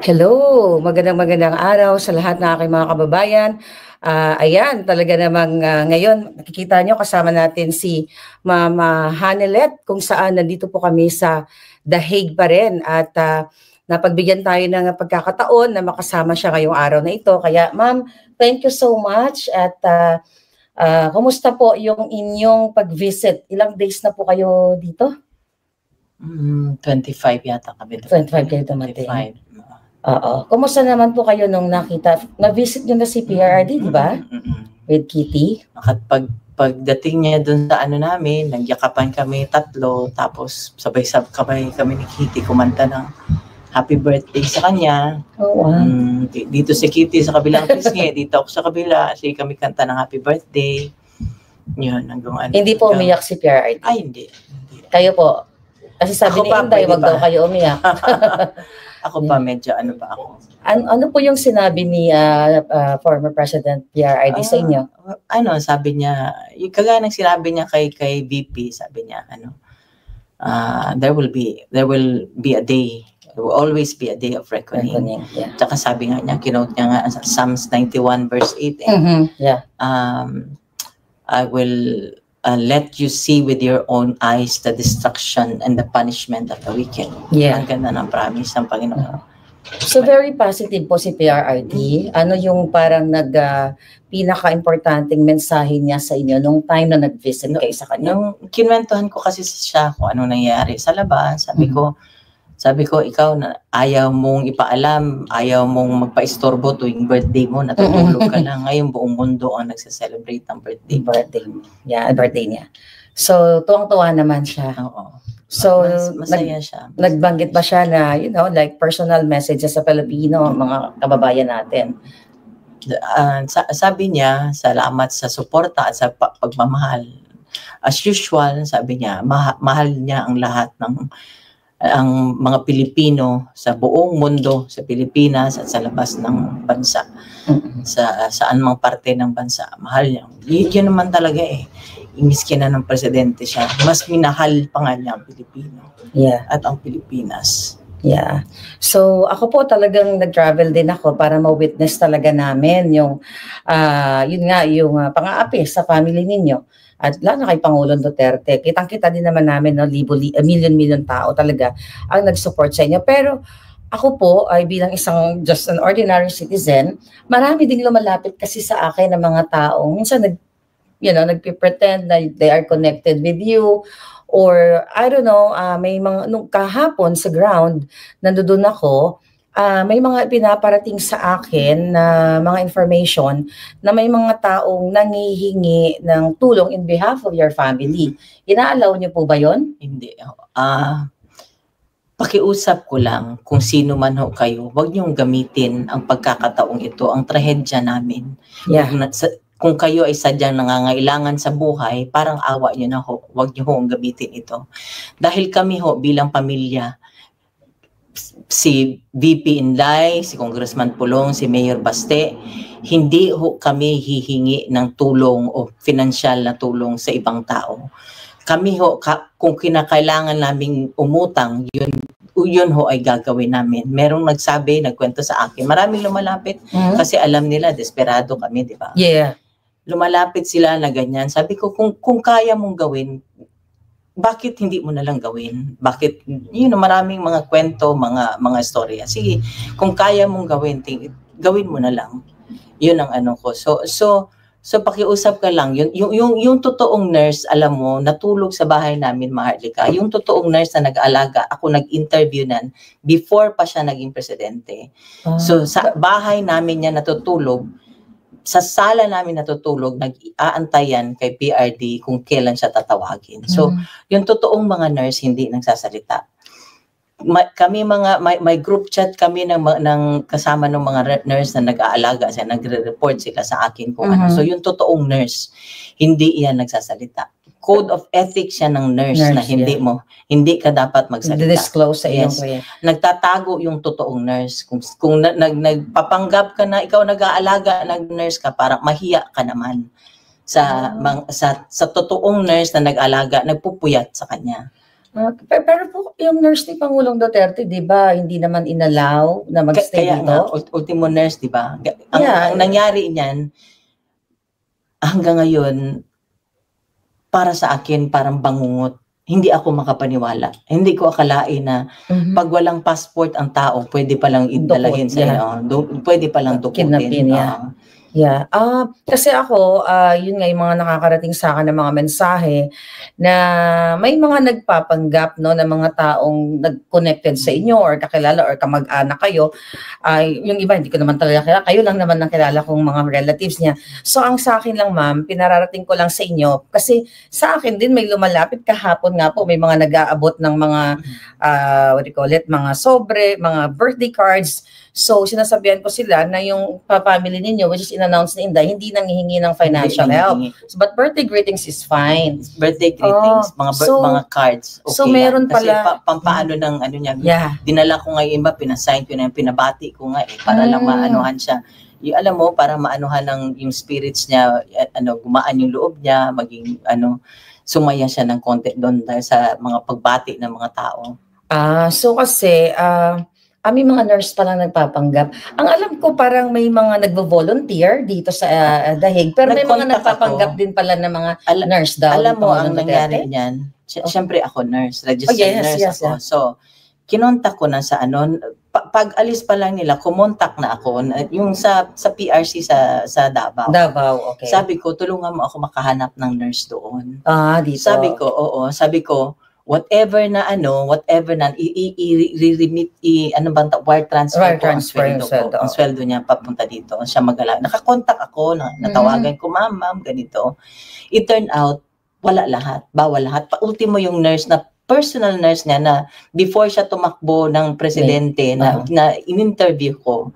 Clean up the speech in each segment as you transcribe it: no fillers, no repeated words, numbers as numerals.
Hello, magandang araw sa lahat ng aking mga kababayan. Ayan, talaga namang ngayon nakikita nyo kasama natin si Mama Hanelet kung saan nandito po kami sa The Hague pa rin at napagbigyan tayo ng pagkakataon na makasama siya ngayong araw na ito. Kaya ma'am, thank you so much at kumusta po yung inyong pag-visit? Ilang days na po kayo dito? 25 yata kami. 25 kayo dumating. Oo. Kumusta naman po kayo nung na-visit nyo na si PRRD, di ba? With Kitty? Pagdating niya dun sa ano namin, nagyakapan kami tatlo, tapos sabay-sabay kami ni Kitty kumanta ng happy birthday sa kanya. Oh, wow. Dito si Kitty sa kabilang pisngi, dito ako sa kabila, kasi kami kanta ng happy birthday. Yun, hanggang ano. Hindi po umiyak si PRRD? Ay, hindi. Kayo po? Kasi sabi ni Inday, wag daw kayo umiyak. Ako pa, medyo ano pa ako. Ano po yung sinabi ni former President PRRD sa inyo? Sabi niya, yung kagaya ng sinabi niya kay VP, sabi niya, there will be a day, there will always be a day of reckoning. Yeah. Tsaka sabi nga niya, kinote niya nga sa Psalms 91 verse 8, Yeah. I will let you see with your own eyes the destruction and the punishment of the wicked. Yeah. Ang ganda ng promise ng Panginoon. So very positive po si PRRD. Ano yung parang pinaka-importanting mensahe niya sa inyo nung time na nag-visit kayo sa kanya? Nung kinwentuhan ko kasi siya kung ano nangyayari sa labas, sabi ko, ikaw na ayaw mong ipaalam, ayaw mong magpa-istorbo tuwing birthday mo, natutulog ka lang. Ngayon buong mundo ang nagse-celebrate ng birthday. Birthday niya. So, tuwang-tuwa naman siya. Oo. So, masaya siya. Nagbanggit ba siya na, like personal messages sa Pilipino, mga kababayan natin? Sabi niya, salamat sa suporta at sa pagmamahal. As usual, sabi niya, mahal niya ang lahat ng ang mga Pilipino sa buong mundo, sa Pilipinas at sa labas ng bansa. Saan mang parte ng bansa, mahal niya. Yun naman talaga Imiski na ng presidente siya, mas minahal pa nga niya ang Pilipino. Yeah. At ang Pilipinas. Yeah. So, ako po talagang nag-travel din ako para ma-witness talaga namin yung pang-aapi sa family ninyo. At lalo na kay Pangulong Duterte, kitang-kita din naman namin, million tao talaga ang nag-support sa inyo. Pero ako po ay bilang isang just an ordinary citizen, marami ding lumalapit kasi sa akin ng mga taong minsan nagpe-pretend na they are connected with you, or I don't know, may mga nung kahapon sa ground nandoon ako, may mga pinaparating sa akin na mga information na may mga taong nangihingi ng tulong in behalf of your family. Inaalaw niyo po ba yon? Hindi. Pakiusap ko lang kung sino man ho kayo, huwag niyong gamitin ang pagkakataong ito, ang trahedya namin. Yeah. Kung kayo ay sadyang nangangailangan sa buhay, parang awa nyo na ho, huwag nyo hong gamitin ito. Dahil kami ho bilang pamilya, si VP Inday, si Congressman Pulong, si Mayor Baste, hindi ho kami hihingi ng tulong o financial na tulong sa ibang tao. Kami ho, kung kinakailangan naming umutang, yun ho ay gagawin namin. Merong nagkwento sa akin, maraming lumalapit kasi alam nila, desperado kami, di ba? Yeah. Lumalapit sila na ganyan. Sabi ko, kung kaya mong gawin, bakit hindi mo na lang gawin? Bakit, maraming mga kwento, mga storya. Sige, kung kaya mong gawin, gawin mo na lang. Yun ang ano ko. So pakiusap ka lang. Yung totoong nurse, alam mo, natulog sa bahay namin, Maharlika. Yung totoong nurse na nag-aalaga, ako nag-interview nan before pa siya naging presidente. So sa bahay namin niya natutulog, sa sala namin natutulog, nag-aantayan kay PRD kung kailan siya tatawagin. So, yung totoong mga nurse hindi nagsasalita. Kami may group chat kami ng kasama ng mga nurse na nag-aalaga, nagre-report sila sa akin kung ano. So, yung totoong nurse, hindi iyan nagsasalita. Code of ethics siya ng nurse na hindi ka dapat magsalita. Disclose sa iyong client. Nagtatago yung totoong nurse. Kung nagpapanggap ka na ikaw nag-aalaga, nag-nurse ka, parang mahiya ka naman sa totoong nurse na nag-aalaga, nagpupuyat sa kanya. Pero po, yung nurse ni Pangulong Duterte, di ba, hindi naman inalaw na magstay Kaya dito? nga, ultimo nurse, di ba? Ang, Yeah. ang nangyari niyan, hanggang ngayon, para sa akin, parang bangungot. Hindi ako makapaniwala. Hindi ko akalain na pag walang passport ang tao, pwede palang idalahin sa pwede palang dukutin. Kidnapin, yeah. Yeah. Kasi ako, yun nga yung mga nakakarating sa akin ng mga mensahe na may mga nagpapanggap, no, na mga taong nag-connected sa inyo or kakilala or kamag-anak kayo. Yung iba, hindi ko naman talaga kilala. Kayo lang naman ang kilala kong mga relatives niya. So, ang sa akin lang, ma'am, pinararating ko lang sa inyo. Kasi sa akin din, may lumalapit kahapon nga po, may mga nag-aabot ng mga, what do you call it, mga sobre, mga birthday cards. So, sinasabihan ko sila na yung family ninyo, which is in-announce ni Inday, hindi nanghihingi ng financial help. But birthday greetings is fine. Birthday greetings, mga cards. Okay, so, meron kasi pala. Kasi pampaano ng ano niya. Yeah. Dinala ko ngayon ba, pinasign ko na yung pinabati ko nga para lang maanuhan siya. Yung, alam mo, para maanuhan ng yung spirits niya, gumaan yung loob niya, maging sumaya siya ng konti doon dahil sa mga pagbati ng mga tao. So kasi, may mga nurse pa lang nagpapanggap. Ang alam ko parang may mga nagvo-volunteer dito sa Dahig, pero may mga nagpapanggap din pala ng mga nurse daw. Alam mo, ang nangyari niyan, siyempre ako nurse, registered nurse ako. Yeah. So, kinontak ko na sa pag alis pa lang nila, kumontak na ako, yung sa PRC sa Davao. Davao, okay. Sabi ko, tulungan mo ako makahanap ng nurse doon. Dito. Sabi ko, oo. Sabi ko, whatever na i-remit, wire transfer ang sweldo niya papunta dito. Siya mag-alala. Nakakontak ako, natawagan ko, ma'am, ganito. It turned out, wala lahat, bawal lahat. Pa-ultimo yung nurse na personal nurse niya na before siya tumakbo ng presidente na in-interview ko.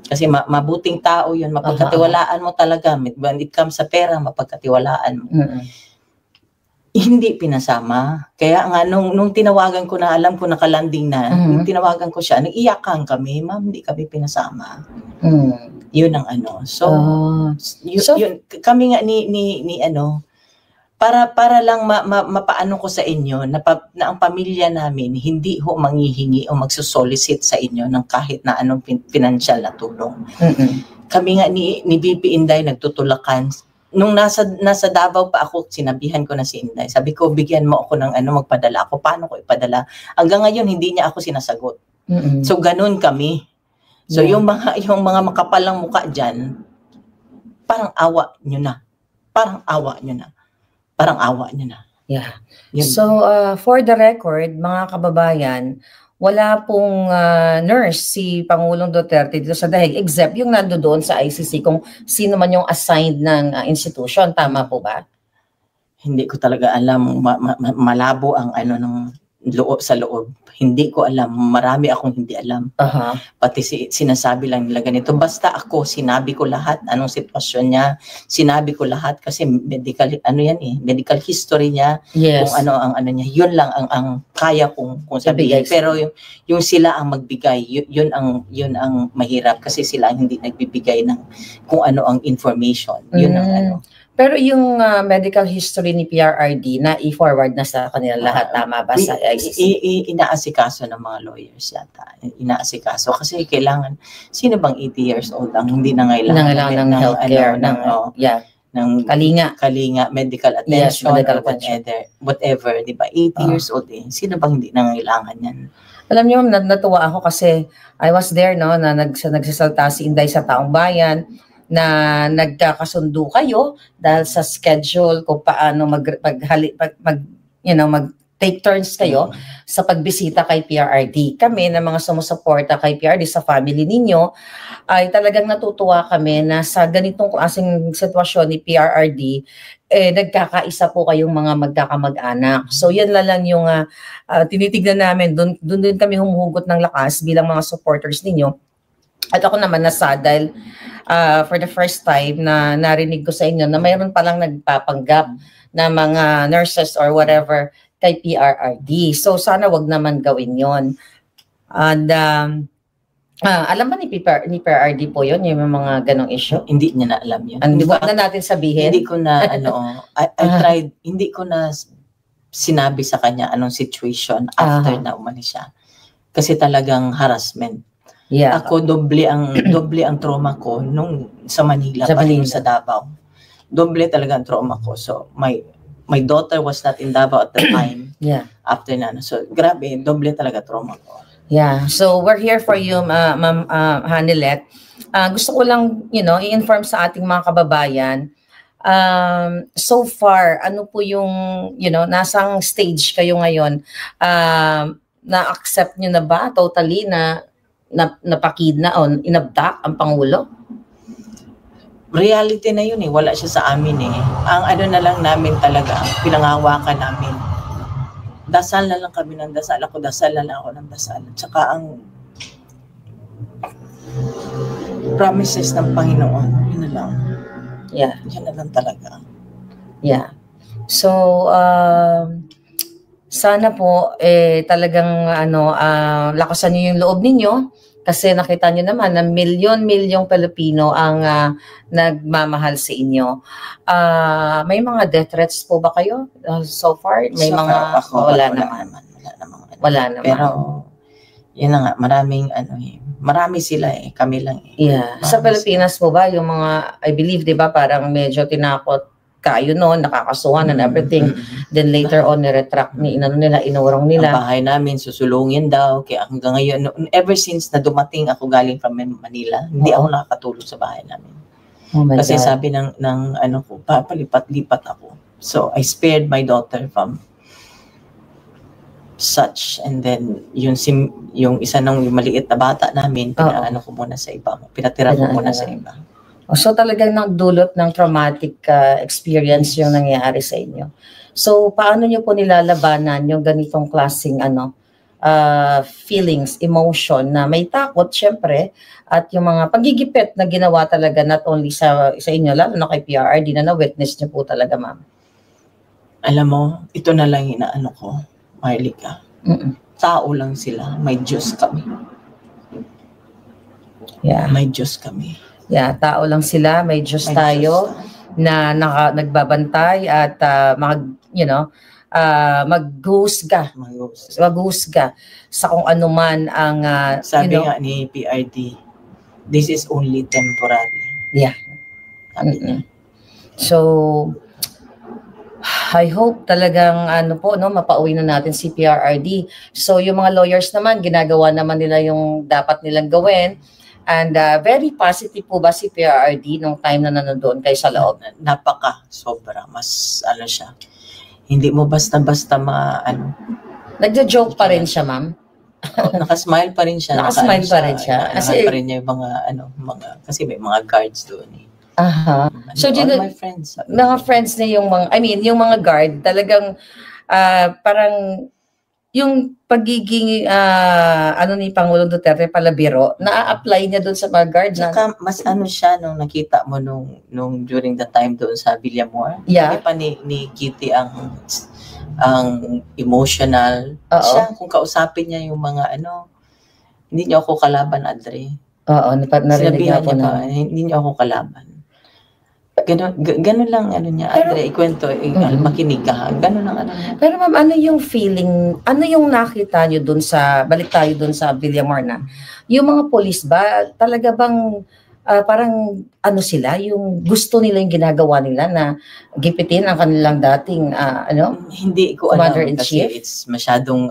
Kasi mabuting tao yun, mapagkatiwalaan mo talaga. When it comes sa pera, mapagkatiwalaan mo. Hindi pinasama. Kaya nga, nung tinawagan ko na, alam ko nakalanding na, nung tinawagan ko siya, nag-iyakan kami, ma'am, hindi kami pinasama. Yun ang So, yun, kami nga para lang mapaano ko sa inyo na ang pamilya namin hindi ho manghihingi o magsusolicit sa inyo ng kahit na anong financial na tulong. Kami nga ni BP Inday nagtutulakan. Nung nasa Davao pa ako, sinabihan ko na si Inday. Sabi ko, bigyan mo ako ng magpadala ako. Paano ko ipadala? Hanggang ngayon, hindi niya ako sinasagot. So, ganun kami. So, yung mga makapalang mukha dyan, parang awa nyo na. Parang awa nyo na. Yeah. Yun. So, for the record, mga kababayan, wala pong nurse si Pangulong Duterte dito sa Dahig except yung nandoon sa ICC kung sino man yung assigned ng institution. Tama po ba? Hindi ko talaga alam. Malabo ang ng loob sa loob. Hindi ko alam. Marami akong hindi alam. Pati sinasabi lang nila ganito. Basta ako, sinabi ko lahat. Anong sitwasyon niya. Sinabi ko lahat kasi medical, medical history niya. Yes. Kung ang niya. Yun lang ang kaya kong sabihin. Pero yung sila ang magbigay, yun ang mahirap kasi sila ang hindi nagbibigay ng kung ano ang information. Yun ang Pero yung medical history ni PRRD na i-forward na sa kanila lahat, tama ba sa ICC? Inaasikaso ng mga lawyers yata. Inaasikaso kasi kailangan, sino bang 80 years old ang hindi nangailangan ng healthcare, ng kalinga, medical attention, medical whatever, di ba? 80 years old Sino bang hindi nangailangan yan? Alam niyo, natuwa ako kasi I was there, no, na nagsasalta si Inday sa Taong Bayan, na nagkakasundo kayo dahil sa schedule kung paano mag-take turns kayo sa pagbisita kay PRRD. Kami na mga sumusuporta kay PRRD sa family ninyo ay talagang natutuwa kami na sa ganitong klaseng sitwasyon ni PRRD nagkakaisa po kayong mga magkakamag-anak. So yan lang yung tinitignan namin. Doon kami humuhugot ng lakas bilang mga supporters ninyo. At ako naman nasad dahil for the first time na narinig ko sa inyo na mayroon palang nagpapanggap na mga nurses or whatever kay PRRD. So sana wag naman gawin yon. And alam ba ni PRRD po yun, yung mga ganong issue? Hindi niya na alam yun. Wag na natin sabihin? Hindi ko na I tried, hindi ko na sinabi sa kanya anong situation after na umalis siya. Kasi talagang harassment. Yeah. Ako doble ang trauma ko nung sa Manila, pati yung sa Davao. Doble talaga ang trauma ko. So my daughter was not in Davao at the time. Yeah. After na. So grabe, doble talaga trauma ko. Yeah. So we're here for you, Ma'am Hanilet. Gusto ko lang, i-inform sa ating mga kababayan. So far, ano po yung, nasang stage kayo ngayon? Na-accept nyo na ba totally na napakidna o inabdak ang Pangulo? Reality na yun wala siya sa amin Ang ano na lang namin talaga, pinangahawakan namin. Dasal na lang kami ng dasal. Dasal na lang ako ng dasal. Tsaka ang promises ng Panginoon, yun na lang. Yeah. Yun na lang talaga. Yeah. So, sana po talagang lakasan niyo yung loob ninyo kasi nakita niyo naman na milyon-milyong Pilipino ang nagmamahal sa inyo. May mga death threats po ba kayo so far? May so mga wala naman. Wala naman. Pero yun na nga, marami sila kami lang Yeah. Sa Pilipinas po ba yung mga, I believe, 'di ba, parang medyo tinakot kayo noon, nakakasuhan and everything. Then later on, inurong nila. Ang bahay namin, susulungin daw. Kaya hanggang ngayon, ever since na dumating ako galing from Manila, hindi ako nakakatulog sa bahay namin. Oh my Kasi God. sabi ng ano ko, papalipat-lipat ako. So, I spared my daughter from such. And then, yung isa ng maliit na bata namin, pinatira ko muna sa iba. So talagang nagdulot ng traumatic experience yung nangyari sa inyo. So paano niyo po nilalabanan yung ganitong klaseng feelings, emotion na may takot syempre at yung mga pagigipit na ginawa talaga not only sa inyo, lalo na kay PRRD na na-witness niyo po talaga, ma'am? Alam mo, ito na lang inaano ko, Marlica. Tao lang sila, may Diyos kami. Yeah. May Diyos kami. Yeah, tao lang sila, may Diyos tayo na nagbabantay at maghusga sa kung ano man ang sabi nga ni PRD, this is only temporary. Yeah. So I hope talagang mapauwi na natin si PRRD. So yung mga lawyers naman, ginagawa naman nila yung dapat nilang gawin. And very positive po ba si PRRD nung time na nanonood kayo sa loob? Sobra. Mas siya. Hindi mo basta-basta Nagjo-joke pa rin siya, ma'am? Nakasmile pa rin siya. Nakasmile pa rin siya. Kasi pa rin niya yung kasi may mga guards doon So, all my friends. Mga friends niya yung mga guard, talagang parang yung pagiging ni Pangulong Duterte palabiro, na-apply niya doon sa mga guard na. Saka mas siya nung nakita mo nung during the time doon sa Villamor. Yeah. Hindi pa ni Kitty ang emotional. Siya, kung kausapin niya yung mga hindi niyo ako kalaban, Adre. Oo, narinig niya po na. Hindi niyo ako kalaban. Ganun lang niya, Adre, ikwento, makinig ka. Ganun lang niya. Pero ma'am, ano yung feeling, ano yung nakita niyo dun balik tayo dun sa Villamor na, yung mga police ba, talaga bang parang sila, yung gusto nila yung ginagawa nila na gipitin ang kanilang dating hindi ko alam kasi it's masyadong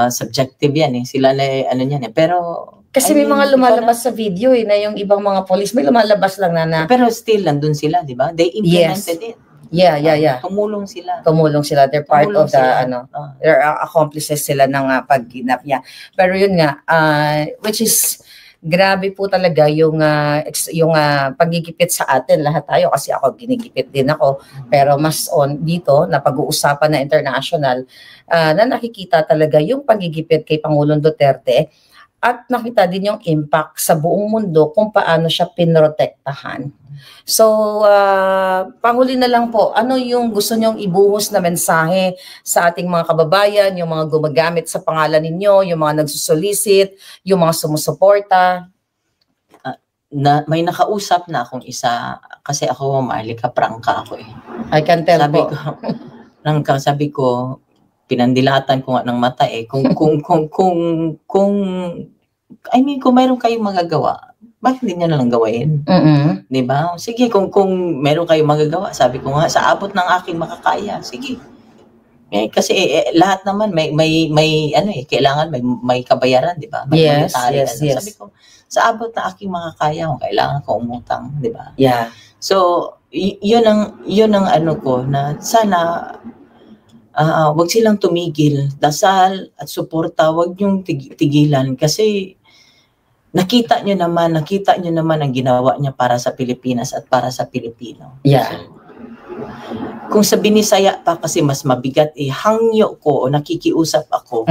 subjective yan sila na yan pero kasi may mga lumalabas sa video na yung ibang mga police may lumalabas lang na pero still nandun sila, di ba? They implemented it. Yeah. Tumulong sila. They're part of they're accomplices sila ng pag-kidnap niya. Pero yun nga, which is grabe po talaga yung pagigipit sa atin, lahat tayo, kasi ako ginigipit din ako, pero mas dito na pag-uusapan na international, na nakikita talaga yung pagigipit kay Pangulong Duterte at nakita din yung impact sa buong mundo kung paano siya pinrotektahan. So, panghuli na lang po, ano yung gusto nyong ibuhos na mensahe sa ating mga kababayan, yung mga gumagamit sa pangalan ninyo, yung mga nagsusolicit, yung mga sumusuporta? May nakausap na akong isa, kasi ako, Marlica, prangka ako I can tell sabi po. sabi ko, pinandilatan ko nga ng mata eh, kung I mean, kung mayroon kayong magagawa, bakit hindi nyo nalang gawain? Di ba? Sige, kung meron kayong magagawa, sabi ko nga, sa abot ng aking makakaya, sige. Kasi lahat naman may ano kailangan may kabayaran, di ba? Yes. Sabi ko, sa abot ng aking makakaya, kung kailangan ko umutang, di ba? Yeah. So, yun ang ano ko, na sana wag silang tumigil, dasal at suporta, wag yung tigilan, kasi nakita nyo naman ang ginawa niya para sa Pilipinas at para sa Pilipino. Yeah. Kung sa Binisaya pa kasi mas mabigat hangyo ko o nakikiusap ako,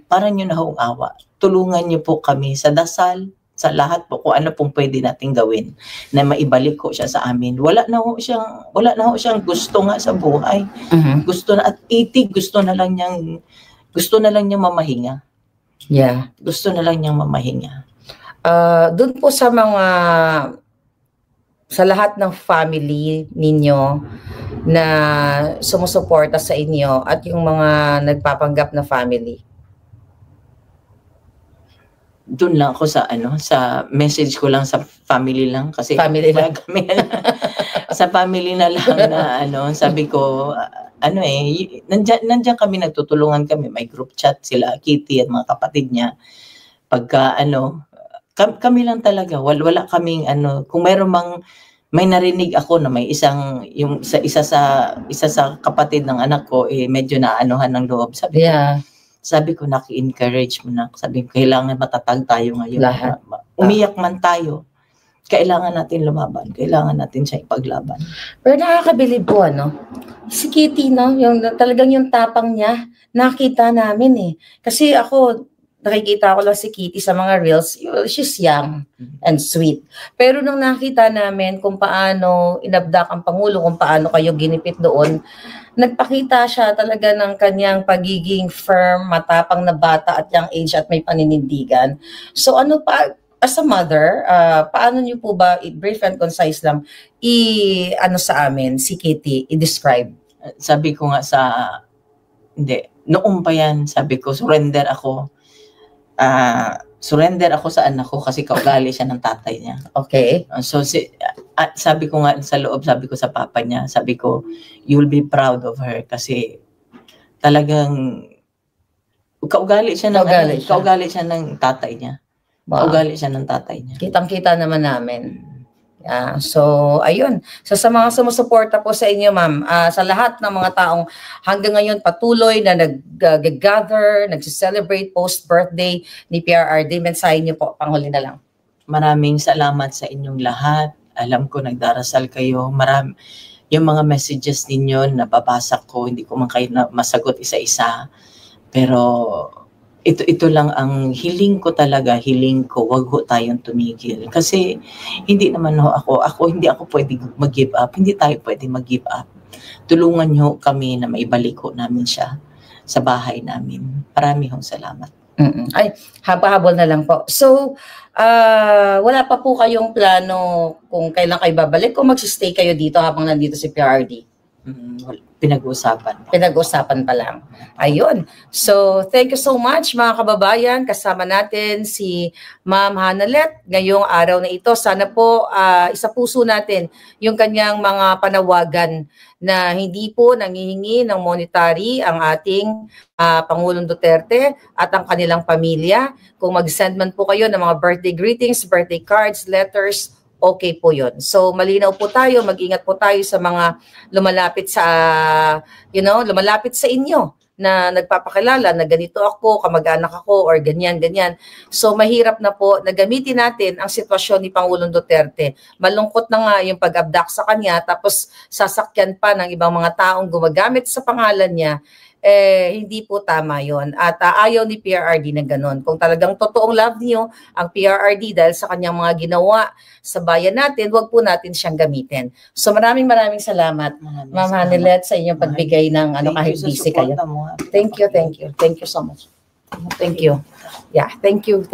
para nyo na hong awa. Tulungan nyo po kami sa dasal, sa lahat po, kung ano pong pwede nating gawin na maibalik ko siya sa amin. Wala na ho siyang gusto nga sa buhay. Gusto na at 80, gusto na lang niyang mamahinga. Yeah. Gusto na lang niyang mamahinga. Doon po sa lahat ng family ninyo na sumusuporta sa inyo at yung mga nagpapanggap na family. Doon lang ako sa message ko lang sa family lang, kasi family lang. Sa family na lang na sabi ko nandiyan kami, nagtutulungan kami, may group chat sila Kitty at mga kapatid niya. Pagka kami lang talaga, wala kaming kung may narinig ako na may isa sa kapatid ng anak ko medyo naanuhan ng loob, sabi ko naki-encourage mo na, sabi ko kailangan matatag tayo ngayon. Lahat. Umiyak man tayo, kailangan natin lumaban, kailangan natin siya ipaglaban. Pero nakakabilib po si Kitty talagang yung tapang niya nakita namin kasi ako nakikita ko lang si Kitty sa mga reels, she's young and sweet. Pero nung nakita namin kung paano inabdak ang Pangulo, kung paano kayo ginipit doon, nagpakita siya talaga ng kanyang pagiging firm, matapang na bata at young age at may paninindigan. So as a mother, paano niyo po ba, brief and concise lang, sa amin, si Kitty, i-describe? Sabi ko nga noong pa yan, sabi ko, surrender ako sa anak ko kasi kaugali siya ng tatay niya. Okay. So sabi ko nga sa loob, sabi ko sa papa niya, sabi ko, you'll be proud of her kasi talagang kaugali siya ng tatay niya. Wow. Kaugali siya ng tatay niya. Kitang-kita naman namin. So, ayun. So, sa mga sumusuporta po sa inyo, ma'am, sa lahat ng mga taong hanggang ngayon patuloy na nag-gather, nag-celebrate post-birthday ni PRRD, mensahe niyo po, panghuli na lang. Maraming salamat sa inyong lahat. Alam ko, nagdarasal kayo. Yung mga messages ninyo, nababasa ko, hindi ko man kayo masagot isa-isa. Pero, ito lang ang hiling ko talaga, wag ho tayong tumigil. Kasi hindi naman hindi ako pwede mag-give up, hindi tayo pwede mag-give up. Tulungan nyo kami na maibalik ho namin siya sa bahay namin. Maraming salamat. Ay, habol na lang po. So, wala pa po kayong plano kung kailan kayo babalik o magsistay kayo dito habang nandito si PRRD? Pinag-usapan pa lang. Ayun. So, thank you so much mga kababayan. Kasama natin si Ma'am Hanalet ngayong araw na ito. Sana po isa puso natin yung kanyang mga panawagan na hindi po nangihingi ng monetary ang ating Pangulong Duterte at ang kanilang pamilya. Kung mag-send man po kayo ng mga birthday greetings, birthday cards, letters, okay po yun. So, malinaw po tayo, mag-ingat po tayo sa mga lumalapit sa inyo na nagpapakilala na ganito ako, kamag-anak ako, or ganyan. So, mahirap na po na gamitin natin ang sitwasyon ni Pangulong Duterte. Malungkot na nga yung pag-abduct sa kanya, tapos sasakyan pa ng ibang mga taong gumagamit sa pangalan niya. Hindi po tama yon at ayaw ni PRRD na ganon. Kung talagang totoong love niyo ang PRRD dahil sa kanyang mga ginawa sa bayan natin, wag po natin siyang gamitin. So maraming salamat, Ma'am Hanalet, sa inyong pagbigay ng kahit busy kayo. Thank you so much. Thank you. Yeah, thank you.